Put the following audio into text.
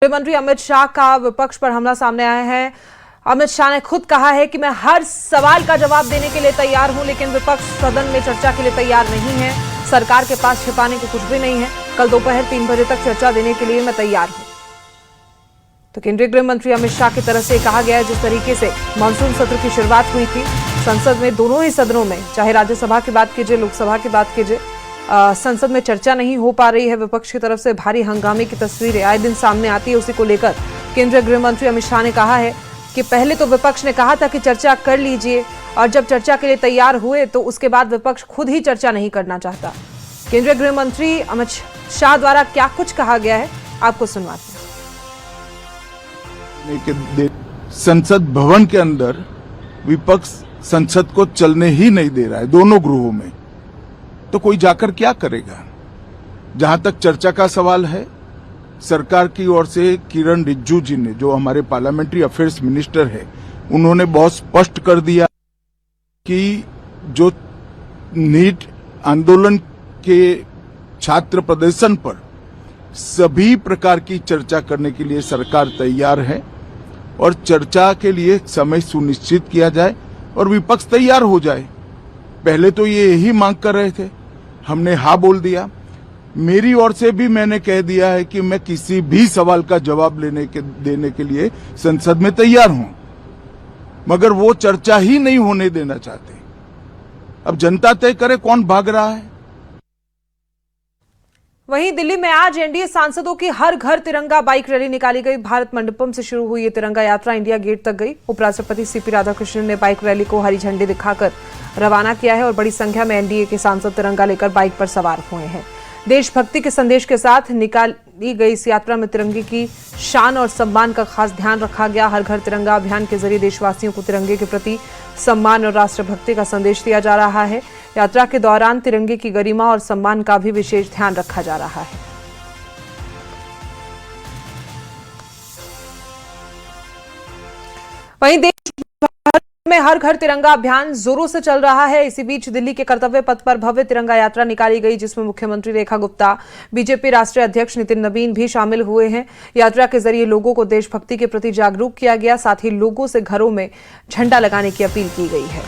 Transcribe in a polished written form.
गृह मंत्री अमित शाह का विपक्ष पर हमला सामने आया है। अमित शाह ने खुद कहा है कि मैं हर सवाल का जवाब देने के लिए तैयार हूं, लेकिन विपक्ष सदन में चर्चा के लिए तैयार नहीं है। सरकार के पास छिपाने को कुछ भी नहीं है। कल दोपहर 3 बजे तक चर्चा देने के लिए मैं तैयार हूं। तो केंद्रीय गृह मंत्री अमित शाह की तरफ से कहा गया है, जिस तरीके से मानसून सत्र की शुरुआत हुई थी संसद में, दोनों ही सदनों में, चाहे राज्यसभा की बात कीजिए, लोकसभा की बात कीजिए, संसद में चर्चा नहीं हो पा रही है। विपक्ष की तरफ से भारी हंगामे की तस्वीरें आए दिन सामने आती है। उसी को लेकर केंद्रीय गृह मंत्री अमित शाह ने कहा है कि पहले तो विपक्ष ने कहा था कि चर्चा कर लीजिए, और जब चर्चा के लिए तैयार हुए तो उसके बाद विपक्ष खुद ही चर्चा नहीं करना चाहता। केंद्रीय गृह मंत्री अमित शाह द्वारा क्या कुछ कहा गया है, आपको सुनवाते हैं। संसद भवन के अंदर विपक्ष संसद को चलने ही नहीं दे रहा है, दोनों गृहों में, तो कोई जाकर क्या करेगा। जहां तक चर्चा का सवाल है, सरकार की ओर से किरण रिजिजू जी ने, जो हमारे पार्लियामेंट्री अफेयर्स मिनिस्टर है, उन्होंने बहुत स्पष्ट कर दिया कि जो नीट आंदोलन के छात्र प्रदर्शन पर सभी प्रकार की चर्चा करने के लिए सरकार तैयार है, और चर्चा के लिए समय सुनिश्चित किया जाए और विपक्ष तैयार हो जाए। पहले तो ये यही मांग कर रहे थे, हमने हाँ बोल दिया। मेरी ओर से भी मैंने कह दिया है कि मैं किसी भी सवाल का जवाब देने के लिए संसद में तैयार हूं, मगर वो चर्चा ही नहीं होने देना चाहते। अब जनता तय करे कौन भाग रहा है। वहीं दिल्ली में आज एनडीए सांसदों की हर घर तिरंगा बाइक रैली निकाली गई। भारत मंडपम से शुरू हुई ये तिरंगा यात्रा इंडिया गेट तक गई। उपराष्ट्रपति सीपी राधाकृष्णन ने बाइक रैली को हरी झंडी दिखाकर रवाना किया है, और बड़ी संख्या में एनडीए के सांसद तिरंगा लेकर बाइक पर सवार हुए हैं। देशभक्ति के संदेश के साथ निकाली गई इस यात्रा में तिरंगे की शान और सम्मान का खास ध्यान रखा गया। हर घर तिरंगा अभियान के जरिए देशवासियों को तिरंगे के प्रति सम्मान और राष्ट्रभक्ति का संदेश दिया जा रहा है। यात्रा के दौरान तिरंगे की गरिमा और सम्मान का भी विशेष ध्यान रखा जा रहा है। वहीं देश में हर घर तिरंगा अभियान जोरों से चल रहा है। इसी बीच दिल्ली के कर्तव्य पथ पर भव्य तिरंगा यात्रा निकाली गई, जिसमें मुख्यमंत्री रेखा गुप्ता, बीजेपी राष्ट्रीय अध्यक्ष नितिन नवीन भी शामिल हुए हैं। यात्रा के जरिए लोगों को देशभक्ति के प्रति जागरूक किया गया, साथ ही लोगों से घरों में झंडा लगाने की अपील की गई है।